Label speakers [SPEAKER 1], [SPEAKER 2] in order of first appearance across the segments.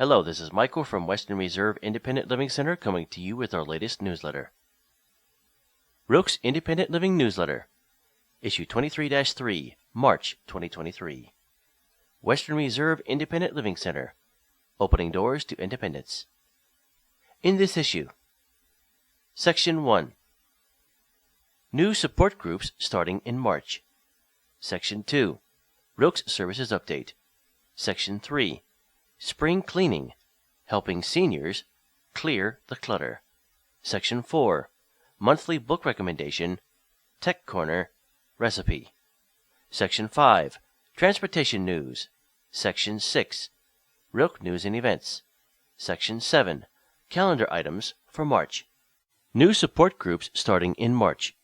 [SPEAKER 1] Hello, this is Michael from Western Reserve Independent Living Center coming to you with our latest newsletter. WRILC's Independent Living Newsletter, Issue 23-3, March 2023. Western Reserve Independent Living Center, Opening Doors to Independence. In this issue, Section 1, New Support Groups Starting in March. Section 2, WRILC's Services Update. Section 3, Spring Cleaning, Helping Seniors Clear the Clutter. Section 4, Monthly Book Recommendation, Tech Corner, Recipe. Section 5, Transportation News. Section 6, WRILC News and Events. Section 7, Calendar Items for March. New support groups starting in March.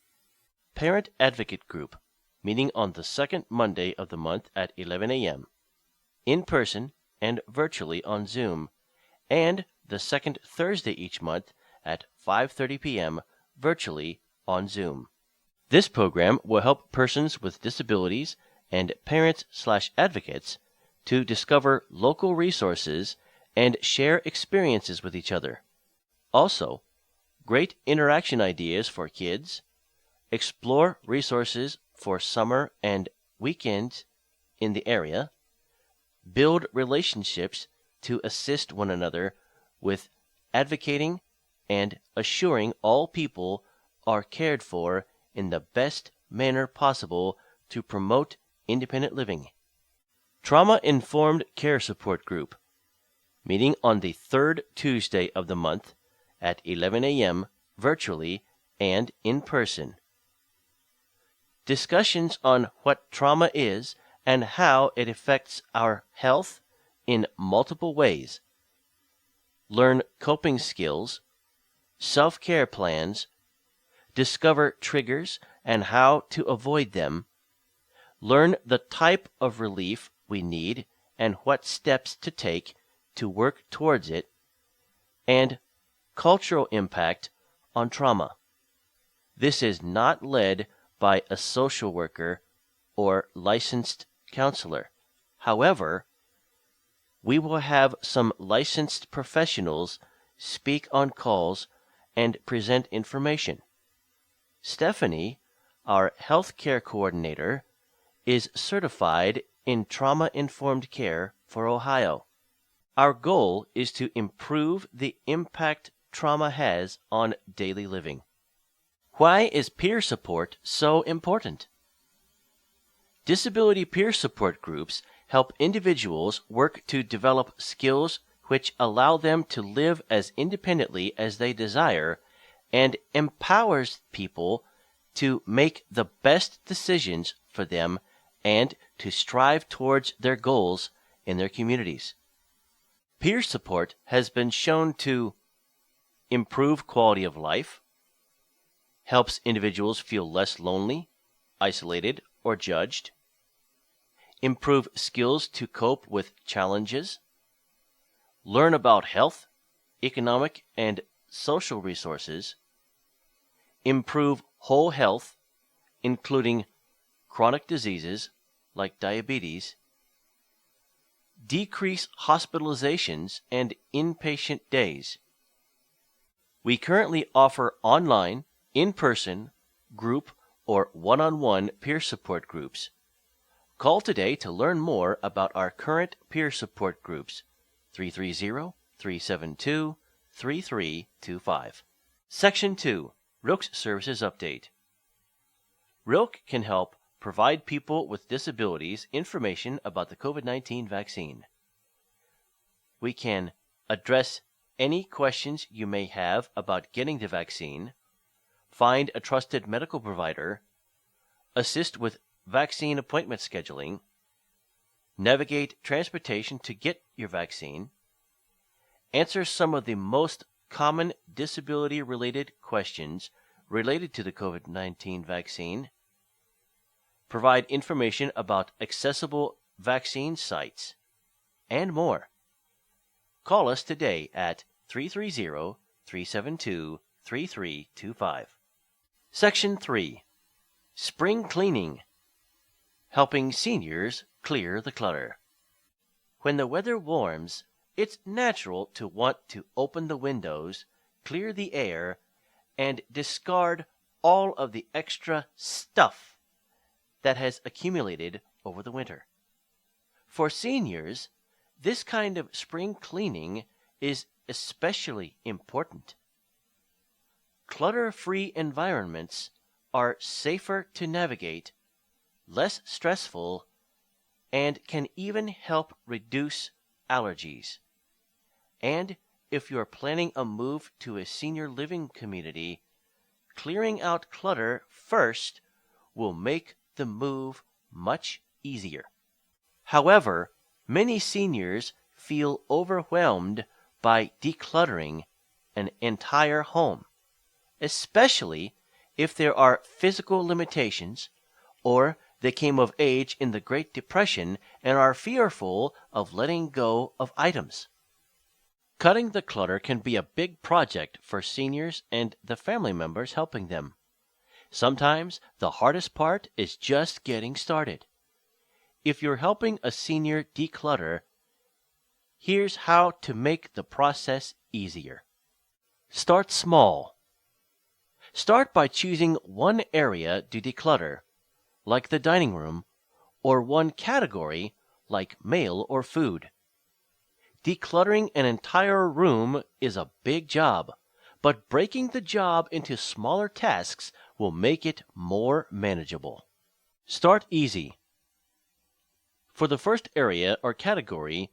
[SPEAKER 1] Parent Advocate Group, meeting on the second Monday of the month at 11 a.m., in person and virtually on Zoom, and the second Thursday each month at 5:30 p.m. virtually on Zoom. This program will help persons with disabilities and parents/advocates to discover local resources and share experiences with each other. Also, great interaction ideas for kids, explore resources for summer and weekends in the area, build relationships to assist one another with advocating and assuring all people are cared for in the best manner possible to promote independent living. Trauma-Informed Care Support Group, meeting on the third Tuesday of the month at 11 a.m. virtually and in person. Discussions on what trauma is and how it affects our health in multiple ways. Learn coping skills, self-care plans, discover triggers and how to avoid them, learn the type of relief we need and what steps to take to work towards it, and cultural impact on trauma. This is not led by a social worker or licensed counselor. However, we will have some licensed professionals speak on calls and present information. Stephanie, our healthcare coordinator, is certified in trauma-informed care for Ohio. Our goal is to improve the impact trauma has on daily living. Why is peer support so important? Disability peer support groups help individuals work to develop skills which allow them to live as independently as they desire and empowers people to make the best decisions for them and to strive towards their goals in their communities. Peer support has been shown to improve quality of life, helps individuals feel less lonely, isolated, or judged, improve skills to cope with challenges, learn about health, economic, and social resources, improve whole health, including chronic diseases like diabetes, decrease hospitalizations and inpatient days. We currently offer online, in-person, group, or one-on-one peer support groups. Call today to learn more about our current peer support groups, 330-372-3325. Section 2, WRILC's Services Update. WRILC can help provide people with disabilities information about the COVID-19 vaccine. We can address any questions you may have about getting the vaccine, find a trusted medical provider, assist with vaccine appointment scheduling, navigate transportation to get your vaccine, answer some of the most common disability-related questions related to the COVID-19 vaccine, provide information about accessible vaccine sites, and more. Call us today at 330-372-3325. Section 3, Spring Cleaning, Helping Seniors Clear the Clutter. When the weather warms it's natural to want to open the windows, clear the air, and discard all of the extra stuff that has accumulated over the winter. For seniors, this kind of spring cleaning is especially important. Clutter-free environments are safer to navigate, less stressful, and can even help reduce allergies. And if you're planning a move to a senior living community, clearing out clutter first will make the move much easier. However, many seniors feel overwhelmed by decluttering an entire home, especially if there are physical limitations or they came of age in the Great Depression and are fearful of letting go of items. Cutting the clutter can be a big project for seniors and the family members helping them. Sometimes the hardest part is just getting started. If you're helping a senior declutter, here's how to make the process easier. Start small. Start by choosing one area to declutter, like the dining room, or one category, like mail or food. Decluttering an entire room is a big job, but breaking the job into smaller tasks will make it more manageable. Start easy. For the first area or category,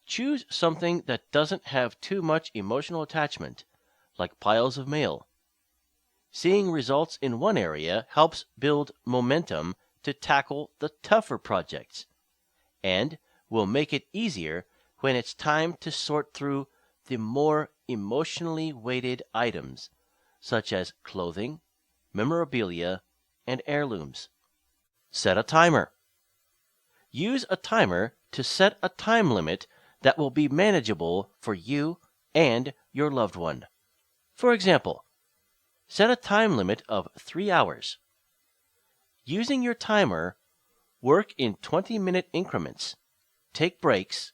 [SPEAKER 1] choose something that doesn't have too much emotional attachment, like piles of mail. Seeing results in one area helps build momentum to tackle the tougher projects, and will make it easier when it's time to sort through the more emotionally weighted items, such as clothing, memorabilia, and heirlooms. Set a timer. Use a timer to set a time limit that will be manageable for you and your loved one. For example, set a time limit of 3 hours. Using your timer, work in 20-minute increments, take breaks,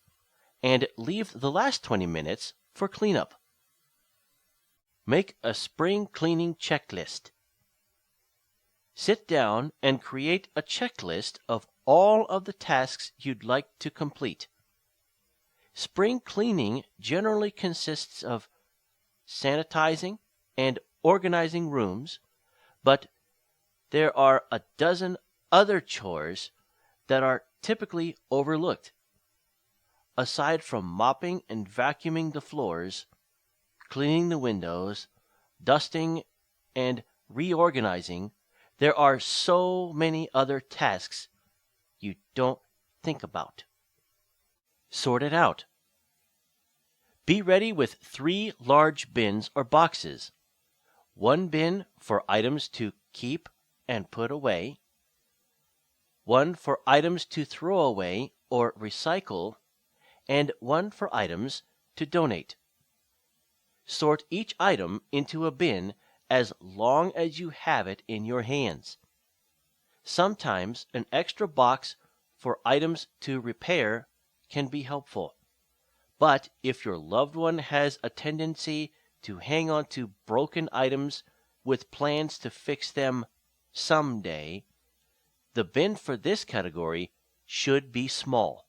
[SPEAKER 1] and leave the last 20 minutes for cleanup. Make a spring cleaning checklist. Sit down and create a checklist of all of the tasks you'd like to complete. Spring cleaning generally consists of sanitizing and organizing rooms, but there are a dozen other chores that are typically overlooked. Aside from mopping and vacuuming the floors, cleaning the windows, dusting, and reorganizing, there are so many other tasks you don't think about. Sort it out. Be ready with 3 large bins or boxes. One bin for items to keep and put away, one for items to throw away or recycle, and one for items to donate. Sort each item into a bin as long as you have it in your hands. Sometimes an extra box for items to repair can be helpful. But if your loved one has a tendency to hang on to broken items with plans to fix them someday, the bin for this category should be small.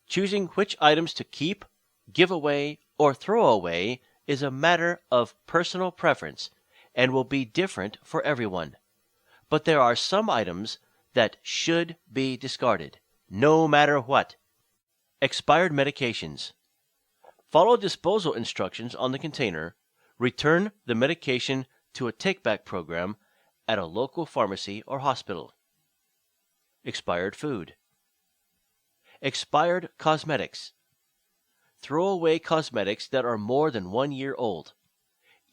[SPEAKER 1] Choosing which items to keep, give away, or throw away is a matter of personal preference and will be different for everyone. But there are some items that should be discarded, no matter what. Expired medications. Follow disposal instructions on the container. Return the medication to a take-back program at a local pharmacy or hospital. Expired food. Expired cosmetics. Throw away cosmetics that are more than 1 year old.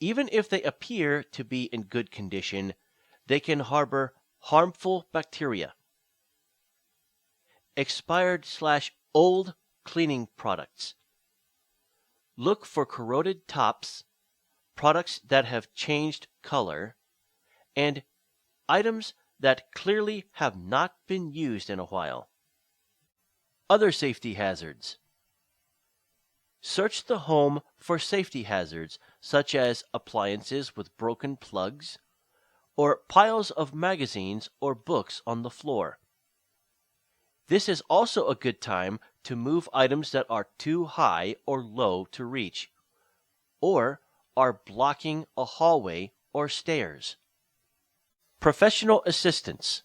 [SPEAKER 1] Even if they appear to be in good condition, they can harbor harmful bacteria. Expired/old cleaning products. Look for corroded tops, products that have changed color, and items that clearly have not been used in a while. Other safety hazards. Search the home for safety hazards such as appliances with broken plugs or piles of magazines or books on the floor. This is also a good time to move items that are too high or low to reach, or are blocking a hallway or stairs. Professional assistance.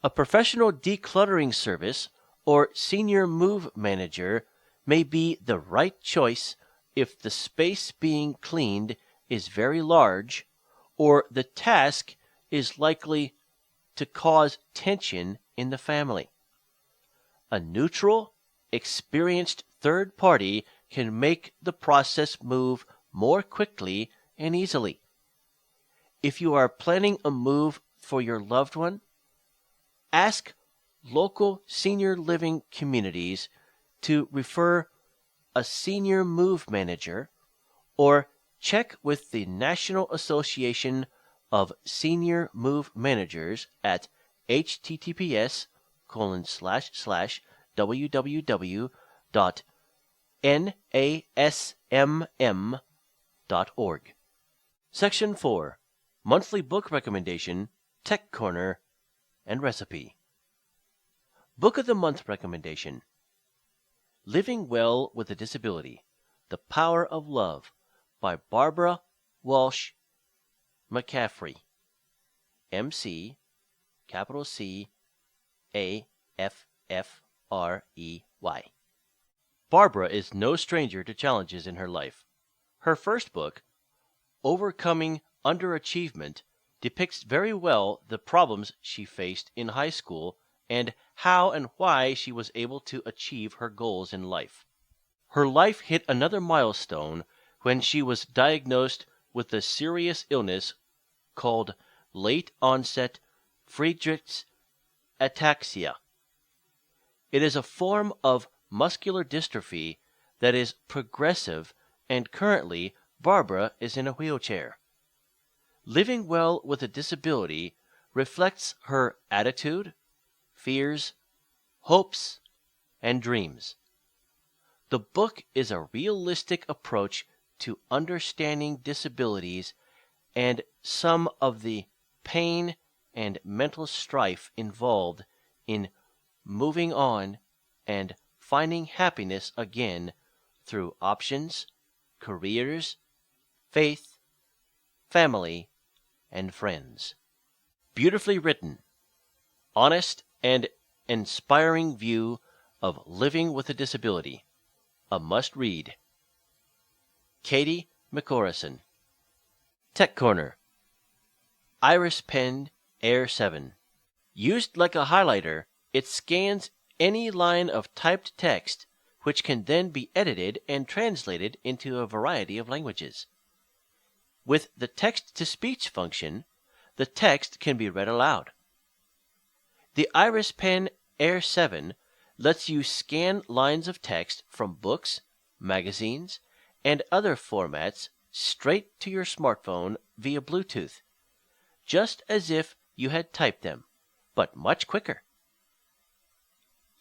[SPEAKER 1] A professional decluttering service or senior move manager may be the right choice if the space being cleaned is very large or the task is likely to cause tension in the family. A neutral, experienced third party can make the process move more quickly and easily. If you are planning a move for your loved one, ask local senior living communities to refer a senior move manager or check with the National Association of Senior Move Managers at https://www.nasmm.org. Section 4. Monthly Book Recommendation, Tech Corner, and Recipe. Book of the Month Recommendation: Living Well with a Disability, The Power of Love by Barbara Walsh McCaffrey, M.C., capital C, A-F-F-R-E-Y. Barbara is no stranger to challenges in her life. Her first book, Overcoming Underachievement, depicts very well the problems she faced in high school and how and why she was able to achieve her goals in life. Her life hit another milestone when she was diagnosed with a serious illness called late-onset Friedreich's ataxia. It is a form of muscular dystrophy that is progressive, and currently Barbara is in a wheelchair. Living Well with a Disability reflects her attitude, fears, hopes, and dreams. The book is a realistic approach to understanding disabilities and some of the pain and mental strife involved in moving on and finding happiness again through options, careers, faith, family, and friends. Beautifully written, honest and inspiring view of living with a disability. A must-read. Katie McCorrison. Tech Corner. Iris Pen Air 7. Used like a highlighter, it scans any line of typed text, which can then be edited and translated into a variety of languages. With the text-to-speech function, the text can be read aloud. The Iris Pen Air 7 lets you scan lines of text from books, magazines, and other formats straight to your smartphone via Bluetooth, just as if you had typed them, but much quicker.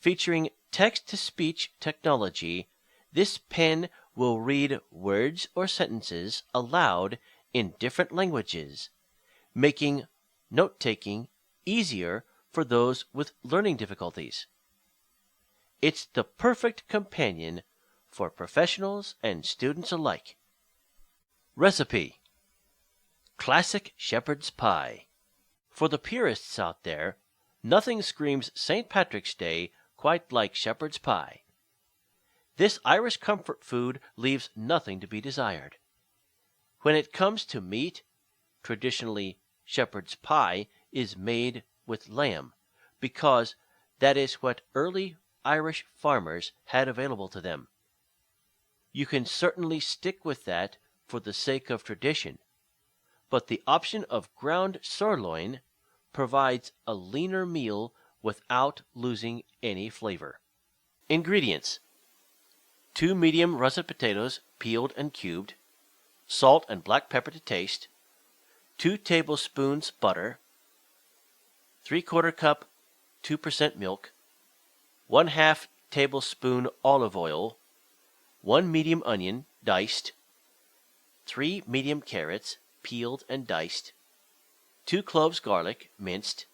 [SPEAKER 1] Featuring text-to-speech technology, this pen will read words or sentences aloud in different languages, making note-taking easier for those with learning difficulties. It's the perfect companion for professionals and students alike. Recipe: Classic shepherd's pie. For the purists out there, nothing screams St. Patrick's Day quite like shepherd's pie. This Irish comfort food leaves nothing to be desired. When it comes to meat, traditionally shepherd's pie is made with lamb, because that is what early Irish farmers had available to them. You can certainly stick with that for the sake of tradition, but the option of ground sirloin provides a leaner meal without losing any flavor. Ingredients: 2 medium russet potatoes peeled and cubed, salt and black pepper to taste, 2 tablespoons butter, 3/4 cup 2% milk, 1/2 tablespoon olive oil, 1 medium onion, diced, 3 medium carrots, peeled and diced, 2 cloves garlic, minced,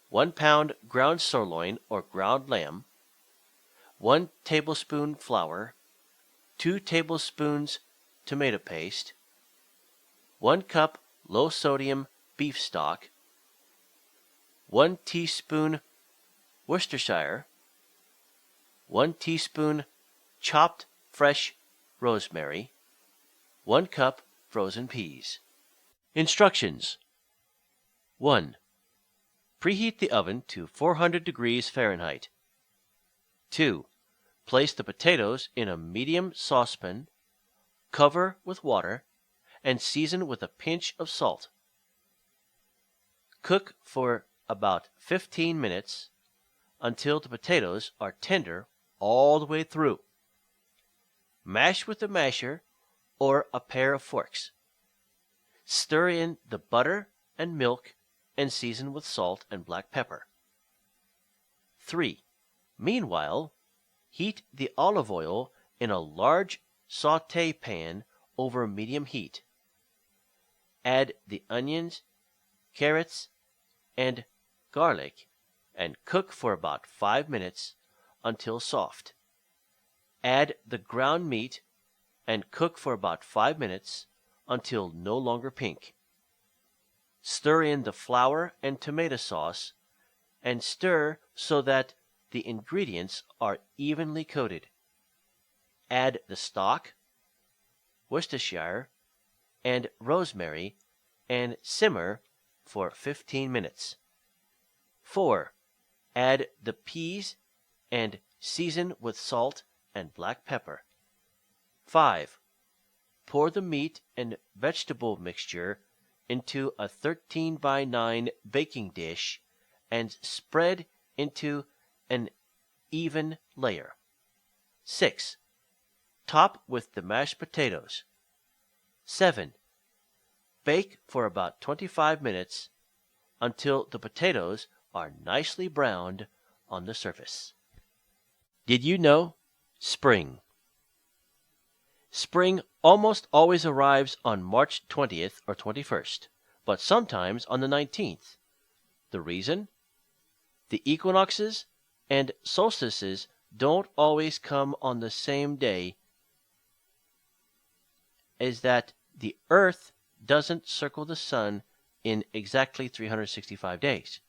[SPEAKER 1] 1 pound ground sirloin or ground lamb, 1 tablespoon flour, 2 tablespoons tomato paste, 1 cup low-sodium beef stock, 1 teaspoon Worcestershire, 1 teaspoon chopped fresh rosemary, 1 cup frozen peas. Instructions. 1. Preheat the oven to 400 degrees Fahrenheit. 2. Place the potatoes in a medium saucepan, cover with water, and season with a pinch of salt. Cook for about 15 minutes until the potatoes are tender all the way through. Mash with a masher or a pair of forks. Stir in the butter and milk and season with salt and black pepper. 3. Meanwhile, heat the olive oil in a large sauté pan over medium heat. Add the onions, carrots, and garlic and cook for about 5 minutes until soft. Add the ground meat and cook for about 5 minutes until no longer pink. Stir in the flour and tomato sauce and stir so that the ingredients are evenly coated. Add the stock, Worcestershire, and rosemary and simmer for 15 minutes. 4. Add the peas and season with salt and black pepper. 5. Pour the meat and vegetable mixture into a 13 by 9 baking dish and spread into an even layer. 6. Top with the mashed potatoes. 7. Bake for about 25 minutes until the potatoes are nicely browned on the surface. Did you know? Spring. Spring almost always arrives on March 20th or 21st, but sometimes on the 19th. The reason? The equinoxes and solstices don't always come on the same day, is that the Earth doesn't circle the sun in exactly 365 days.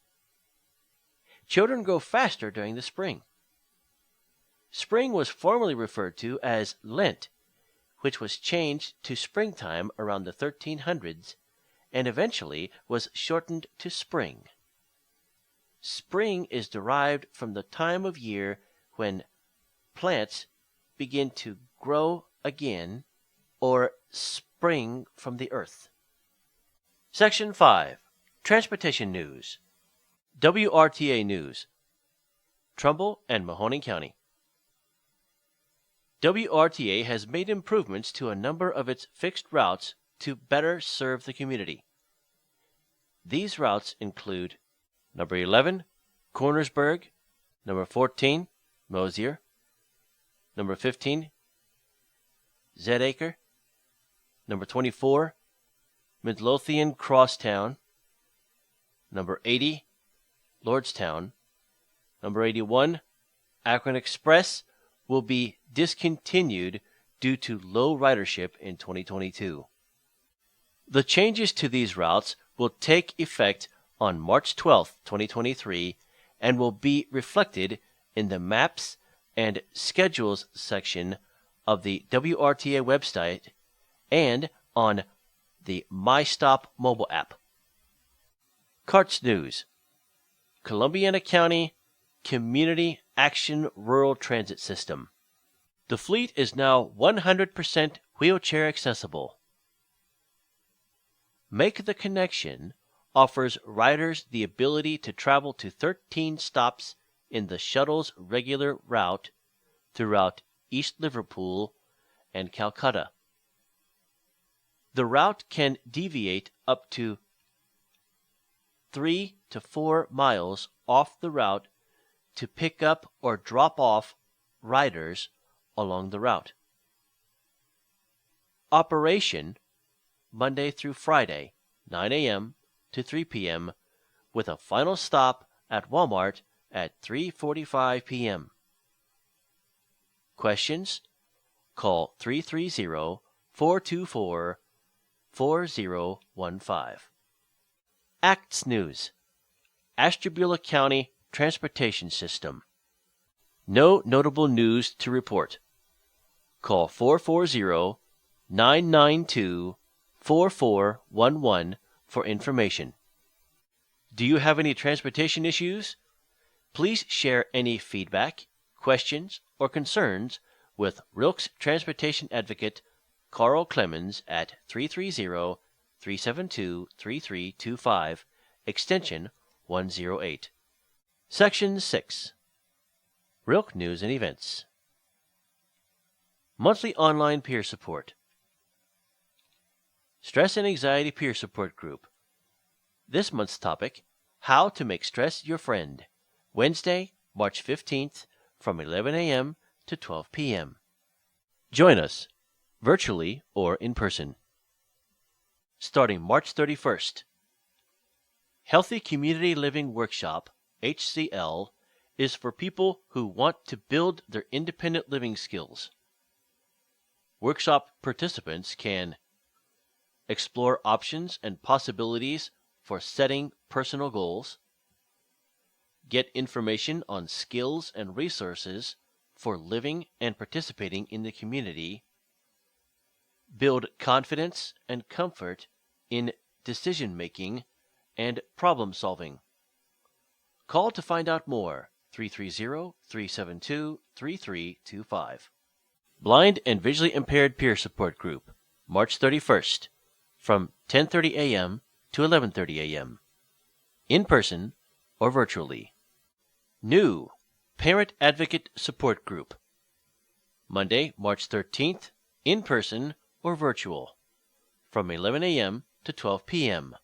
[SPEAKER 1] Children grow faster during the spring. Spring was formerly referred to as Lent, which was changed to springtime around the 1300s and eventually was shortened to spring. Spring is derived from the time of year when plants begin to grow again or spring from the earth. Section 5. Transportation News. WRTA News. Trumbull and Mahoning County. WRTA has made improvements to a number of its fixed routes to better serve the community. These routes include number 11, Cornersburg, number 14, Mosier, number 15, Zedacre, number 24, Midlothian Crosstown, number 80, Lordstown, number 81, Akron Express will be discontinued due to low ridership in 2022. The changes to these routes will take effect on March 12, 2023, and will be reflected in the Maps and Schedules section of the WRTA website and on the MyStop mobile app. CARTS News. Columbiana County Community Action Rural Transit System. The fleet is now 100% wheelchair accessible. Make the Connection offers riders the ability to travel to 13 stops in the shuttle's regular route throughout East Liverpool and Calcutta. The route can deviate up to 3 to 4 miles off the route to pick up or drop off riders along the route. operation Monday through Friday, 9 a.m. to 3 p.m., with a final stop at Walmart at 3:45 p.m. Questions? Call 330-424-4015. ACTS News. Ashtabula County Transportation System. No notable news to report. Call 440-992-4411 for information. Do you have any transportation issues? Please share any feedback, questions, or concerns with WRILC's Transportation Advocate Carl Clemens at 330-372-3325, extension 108. Section 6. WRILC News and Events. Monthly Online Peer Support. Stress and Anxiety Peer Support Group. This month's topic, How to Make Stress Your Friend. Wednesday, March 15th, from 11 a.m. to 12 p.m. Join us, virtually or in person. Starting March 31st. Healthy Community Living Workshop, HCL, is for people who want to build their independent living skills. Workshop participants can explore options and possibilities for setting personal goals, get information on skills and resources for living and participating in the community, build confidence and comfort in decision-making and problem-solving. Call to find out more, 330-372-3325. Blind and Visually Impaired Peer Support Group, March 31st, from 10:30 a.m. to 11:30 a.m. In person or virtually. New Parent Advocate Support Group, Monday, March 13th, in person or virtual, from 11 a.m. to 12 p.m.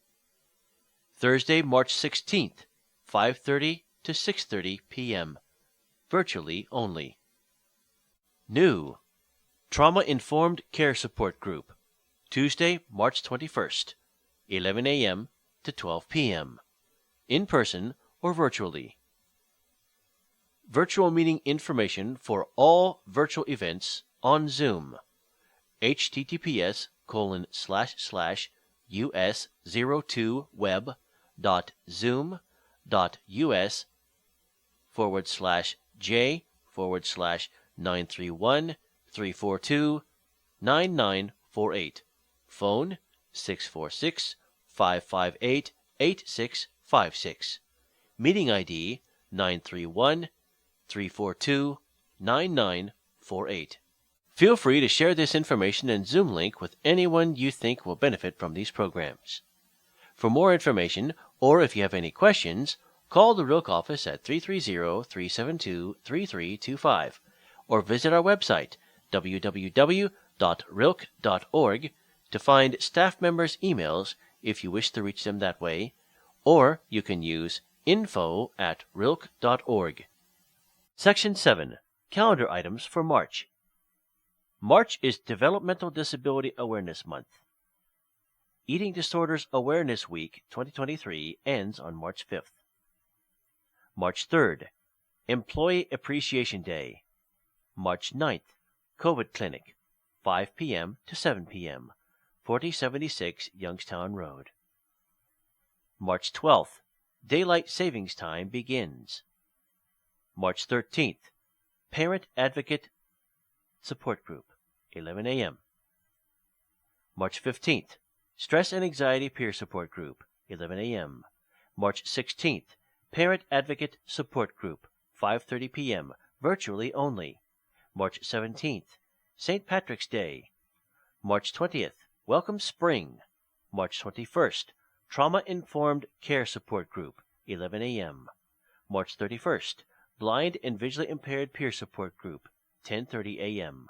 [SPEAKER 1] Thursday, March 16th, 5:30 to 6:30 p.m., virtually only. New Trauma-Informed Care Support Group, Tuesday, March 21st, 11 a.m. to 12 p.m., in person or virtually. Virtual meeting information for all virtual events on Zoom. https://us02web.zoom.us/j/931-342-9948. Phone 646-558-8656. Meeting ID 931-342-9948. Feel free to share this information and Zoom link with anyone you think will benefit from these programs. For more information, or if you have any questions, call the WRILC office at 330-372-3325 or visit our website, www.wrilc.org, to find staff members' emails if you wish to reach them that way, or you can use info@wrilc.org. Section 7. Calendar items for March. March is Developmental Disability Awareness Month. Eating Disorders Awareness Week 2023 ends on March 5th. March 3rd, Employee Appreciation Day. March 9th, COVID Clinic, 5 p.m. to 7 p.m., 4076 Youngstown Road. March 12th, Daylight Savings Time begins. March 13th, Parent Advocate Support Group, 11 a.m. March 15th, Stress and Anxiety Peer Support Group, 11 a.m. March 16th, Parent Advocate Support Group, 5:30 p.m., virtually only. March 17th, St. Patrick's Day. March 20th, Welcome Spring. March 21st, Trauma-Informed Care Support Group, 11 a.m. March 31st, Blind and Visually Impaired Peer Support Group, 10:30 a.m.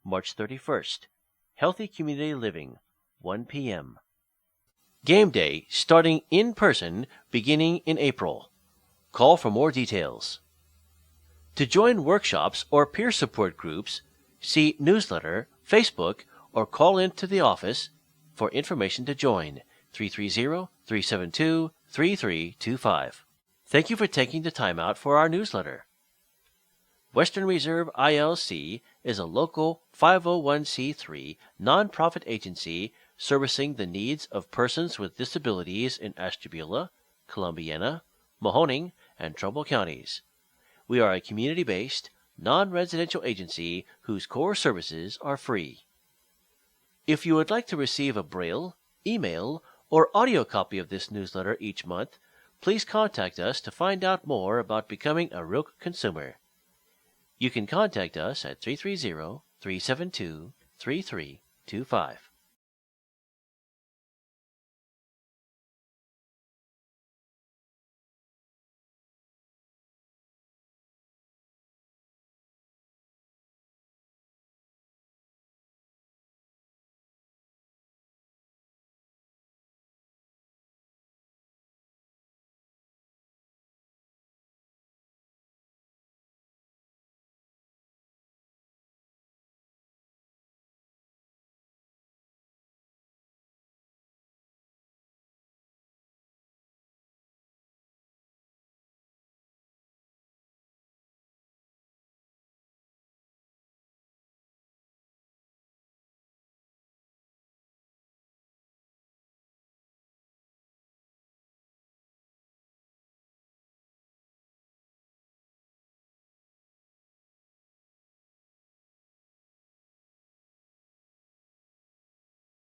[SPEAKER 1] March 31st, Healthy Community Living, 1 p.m. Game Day starting in person beginning in April. Call for more details. To join workshops or peer support groups, see newsletter, Facebook, or call in to the office for information to join 330-372-3325. Thank you for taking the time out for our newsletter. Western Reserve ILC is a local 501c3 nonprofit agency servicing the needs of persons with disabilities in Ashtabula, Columbiana, Mahoning, and Trumbull counties. We are a community-based, non-residential agency whose core services are free. If you would like to receive a braille, email, or audio copy of this newsletter each month, please contact us to find out more about becoming a WRILC consumer. You can contact us at 330-372-3325.